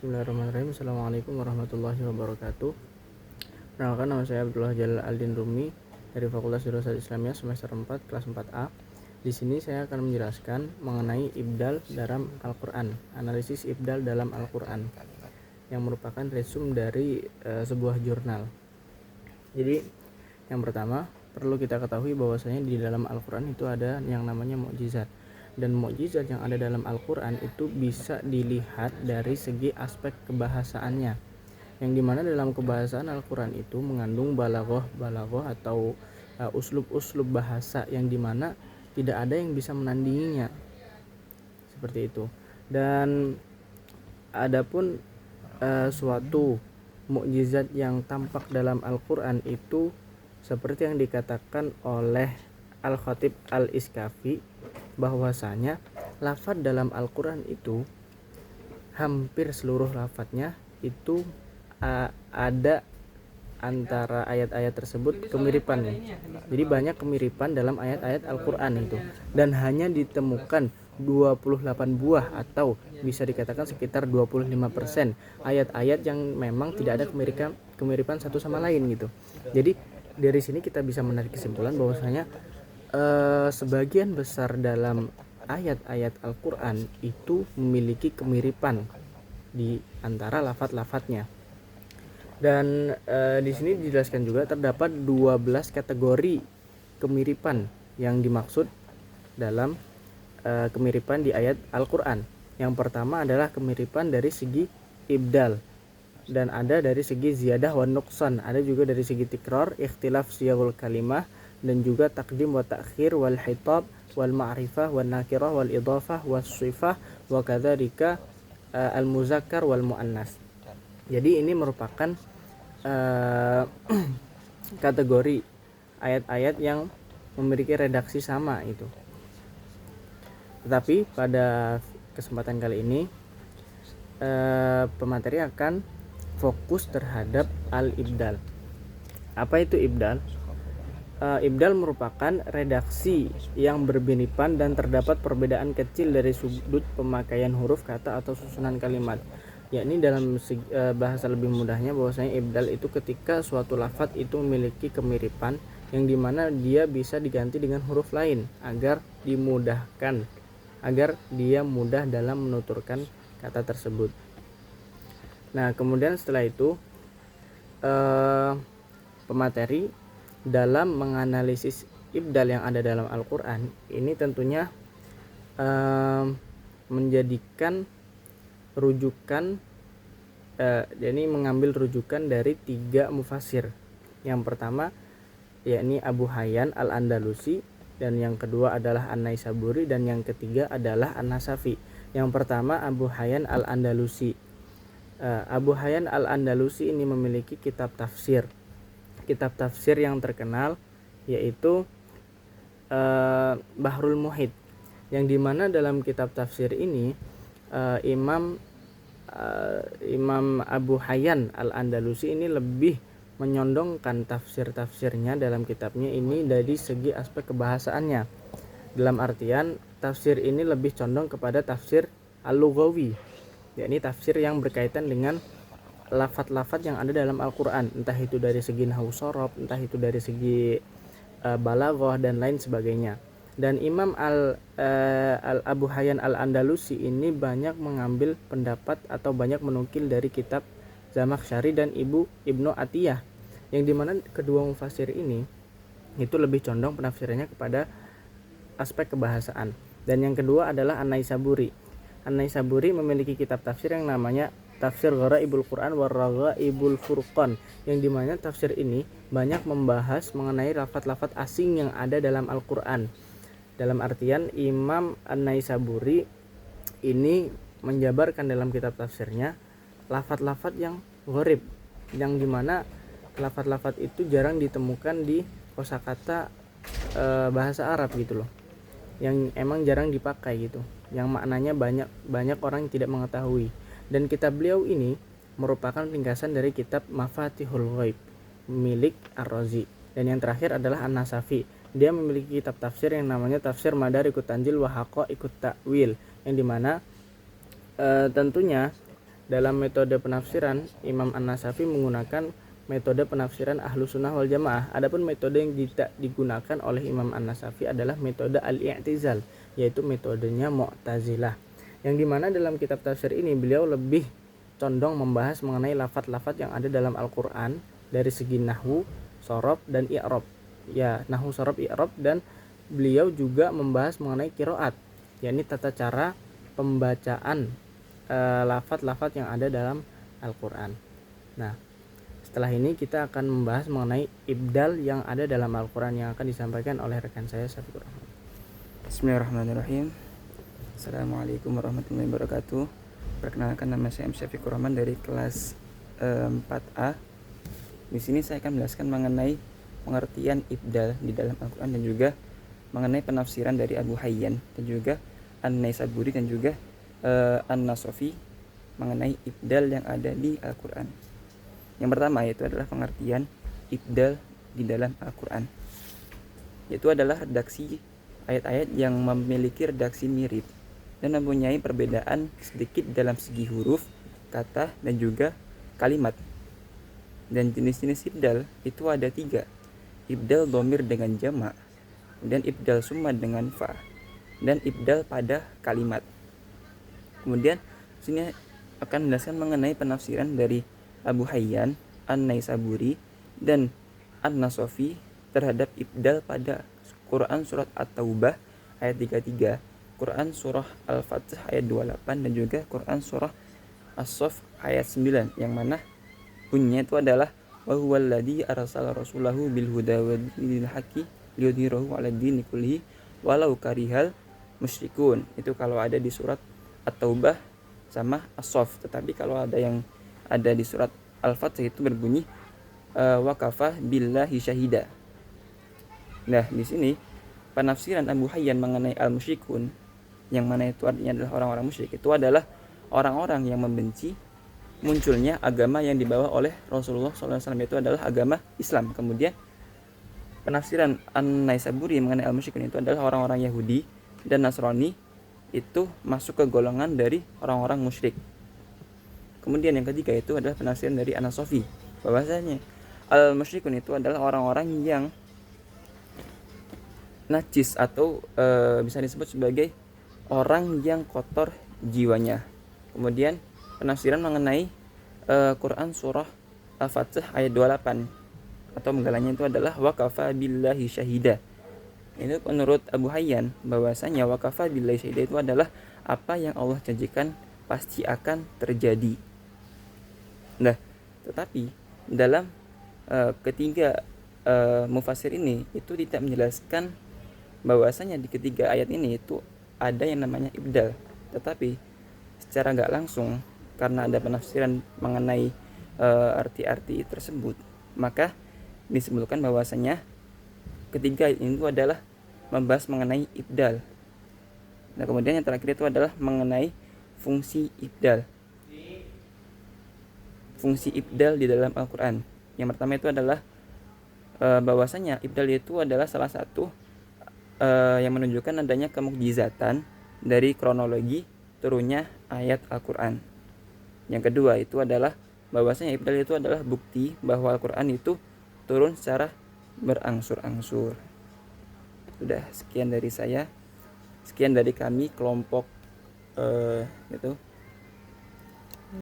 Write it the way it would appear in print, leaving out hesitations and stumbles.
Bismillahirrahmanirrahim. Assalamualaikum warahmatullahi wabarakatuh. Perkenalkan, nama saya Abdullah Jalal Aldin Rumi dari Fakultas Dirasat Islamiyah semester 4 kelas 4A. Di sini saya akan menjelaskan mengenai ibdal dalam Al-Qur'an, analisis ibdal dalam Al-Qur'an yang merupakan resume dari sebuah jurnal. Jadi, yang pertama perlu kita ketahui bahwasanya di dalam Al-Qur'an itu ada yang namanya mukjizat. Dan mukjizat yang ada dalam Al-Quran itu bisa dilihat dari segi aspek kebahasaannya, yang dimana dalam kebahasaan Al-Quran itu mengandung balaghah atau uslub bahasa yang dimana tidak ada yang bisa menandinginya, seperti itu. Dan adapun suatu mukjizat yang tampak dalam Al-Quran itu seperti yang dikatakan oleh Al-Khatib Al-Iskafi, bahwasanya lafaz dalam Al-Quran itu hampir seluruh lafaznya itu ada antara ayat-ayat tersebut kemiripannya. Jadi banyak kemiripan dalam ayat-ayat Al-Quran itu, dan hanya ditemukan 28 buah atau bisa dikatakan sekitar 25% ayat-ayat yang memang tidak ada kemiripan satu sama lain gitu. Jadi dari sini kita bisa menarik kesimpulan bahwasanya sebagian besar dalam ayat-ayat Al-Quran itu memiliki kemiripan di antara lafaz-lafaznya. Dan di sini dijelaskan juga terdapat 12 kategori kemiripan yang dimaksud dalam kemiripan di ayat Al-Quran. Yang pertama adalah kemiripan dari segi ibdal, dan ada dari segi ziyadah wa nuqsan, ada juga dari segi tikrar, ikhtilaf siyagul kalimah, dan juga takdim wa ta'khir wal hitab wal ma'rifah wal nakirah wal idhafah was sifah wa kadzalika al muzakkar wal muannas. Jadi ini merupakan kategori ayat-ayat yang memiliki redaksi sama itu. Tetapi pada kesempatan kali ini pemateri akan fokus terhadap al-ibdal. Apa itu ibdal? Ibdal merupakan redaksi yang berbinipan dan terdapat perbedaan kecil dari sudut pemakaian huruf, kata, atau susunan kalimat. Yakni dalam bahasa lebih mudahnya bahwasanya ibdal itu ketika suatu lafaz itu memiliki kemiripan yang dimana dia bisa diganti dengan huruf lain agar dia mudah dalam menuturkan kata tersebut. Nah, kemudian setelah itu pemateri dalam menganalisis ibdal yang ada dalam Al-Quran ini tentunya menjadikan rujukan, jadi mengambil rujukan dari 3 mufassir. Yang pertama yakni Abu Hayyan Al-Andalusi, dan yang kedua adalah An-Naisaburi, dan yang ketiga adalah An-Nasafi. Yang pertama Abu Hayyan Al-Andalusi. Abu Hayyan Al-Andalusi ini memiliki kitab tafsir yang terkenal, yaitu Bahrul Muhit, yang dimana dalam kitab tafsir ini Imam Abu Hayyan Al-Andalusi ini lebih menyondongkan tafsirnya dalam kitabnya ini dari segi aspek kebahasaannya. Dalam artian tafsir ini lebih condong kepada tafsir al-lughawi, yakni tafsir yang berkaitan dengan lafaz-lafaz yang ada dalam Al-Quran, entah itu dari segi nahwu shorof, entah itu dari segi balaghah dan lain sebagainya. Dan Imam Abu Hayyan Al-Andalusi ini banyak mengambil pendapat atau banyak menukil dari kitab Zamakhsyari dan Ibnu Atiyah, yang dimana kedua mufassir ini itu lebih condong penafsirannya kepada aspek kebahasaan. Dan yang kedua adalah An-Naisaburi. An-Naisaburi memiliki kitab tafsir yang namanya Tafsir Gharaibul Quran wa Raghaibul Furqan, yang dimana tafsir ini banyak membahas mengenai lafaz-lafaz asing yang ada dalam Al-Quran. Dalam artian Imam An-Naisaburi ini menjabarkan dalam kitab tafsirnya lafaz-lafaz yang gharib, yang dimana lafaz-lafaz itu jarang ditemukan di kosakata bahasa Arab gitu loh, yang emang jarang dipakai gitu, yang maknanya banyak orang yang tidak mengetahui. Dan kitab beliau ini merupakan ringkasan dari kitab Mafatihul Ghaib milik Ar-Razi. Dan yang terakhir adalah An-Nasafi. Dia memiliki kitab tafsir yang namanya Tafsir Madarikut Tanzil wa Haqaiqut Ta'wil, yang dimana tentunya Dalam metode penafsiran, Imam An-Nasafi menggunakan metode penafsiran Ahlus Sunnah wal Jamaah. Adapun metode yang tidak digunakan oleh Imam An-Nasafi adalah metode Al-I'tizal, yaitu metodenya Mu'tazilah. Yang dimana dalam kitab tafsir ini beliau lebih condong membahas mengenai lafaz-lafaz yang ada dalam Al-Quran dari segi nahwu, shorof, dan i'rob. Ya, nahwu, shorof, i'rob, dan beliau juga membahas mengenai qiraat, yakni tata cara pembacaan lafaz-lafaz yang ada dalam Al-Quran. Nah, setelah ini kita akan membahas mengenai ibdal yang ada dalam Al-Quran yang akan disampaikan oleh rekan saya Syafiqur Rahman. Bismillahirrahmanirrahim. Assalamualaikum warahmatullahi wabarakatuh. Perkenalkan, nama saya Syafiqur Rahman dari kelas 4A. Di sini saya akan menjelaskan mengenai pengertian ibdal di dalam Al-Quran dan juga mengenai penafsiran dari Abu Hayyan dan juga An-Naisaburi dan juga An-Nasafi mengenai ibdal yang ada di Al-Quran. Yang pertama yaitu adalah pengertian ibdal di dalam Al-Quran, yaitu adalah redaksi ayat-ayat yang memiliki redaksi mirip dan mempunyai perbedaan sedikit dalam segi huruf, kata, dan juga kalimat. Dan jenis-jenis ibdal itu ada 3: ibdal dhamir dengan jamak, dan ibdal summa dengan fa, dan ibdal pada kalimat. Kemudian sini akan menjelaskan mengenai penafsiran dari Abu Hayyan, An-Naisaburi, dan An-Nasafi terhadap ibdal pada Quran surat At-Taubah ayat 33, Quran surah Al-Fatih ayat 28, dan juga Quran surah As-Saff ayat 9, yang mana bunyinya itu adalah wa huwallazi arsala rasulahu bil huda wa dinil haqqi liyudhhirahu 'alad dini kullihi walau karihal musyrikun. Itu kalau ada di surat At-Taubah sama As-Saff. Tetapi kalau ada yang ada di surat Al-Fatih itu berbunyi wa kafa billahi syahida. Nah, di sini penafsiran Abu Hayyan mengenai al-musyrikun, yang mana itu artinya adalah orang-orang musyrik, itu adalah orang-orang yang membenci munculnya agama yang dibawa oleh Rasulullah SAW, itu adalah agama Islam. Kemudian penafsiran An-Naisaburi mengenai al-musyrikun itu adalah orang-orang Yahudi dan Nasrani itu masuk ke golongan dari orang-orang musyrik. Kemudian yang ketiga itu adalah penafsiran dari An-Nasafi, bahwasanya al-musyrikun itu adalah orang-orang yang najis atau bisa disebut sebagai orang yang kotor jiwanya. Kemudian penafsiran mengenai Quran surah Al-Fatih ayat 28 atau menggalanya itu adalah wa kafa billahi syahida. Itu menurut Abu Hayyan bahwasanya wa kafa billahi syahida itu adalah apa yang Allah janjikan pasti akan terjadi. Nah, tetapi dalam ketiga mufassir ini itu tidak menjelaskan bahwasanya di ketiga ayat ini itu ada yang namanya ibdal, tetapi secara nggak langsung karena ada penafsiran mengenai arti-arti tersebut, maka disebutkan bahwasanya ketiga ayat ini itu adalah membahas mengenai ibdal. Nah, kemudian yang terakhir itu adalah mengenai fungsi ibdal. Fungsi ibdal di dalam Al-Quran. Yang pertama itu adalah bahwasanya ibdal itu adalah salah satu yang menunjukkan adanya kemukjizatan dari kronologi turunnya ayat Al-Quran. Yang kedua itu adalah bahwasanya ibdal itu adalah bukti bahwa Al-Quran itu turun secara berangsur-angsur. Sudah, sekian dari saya, sekian dari kami kelompok itu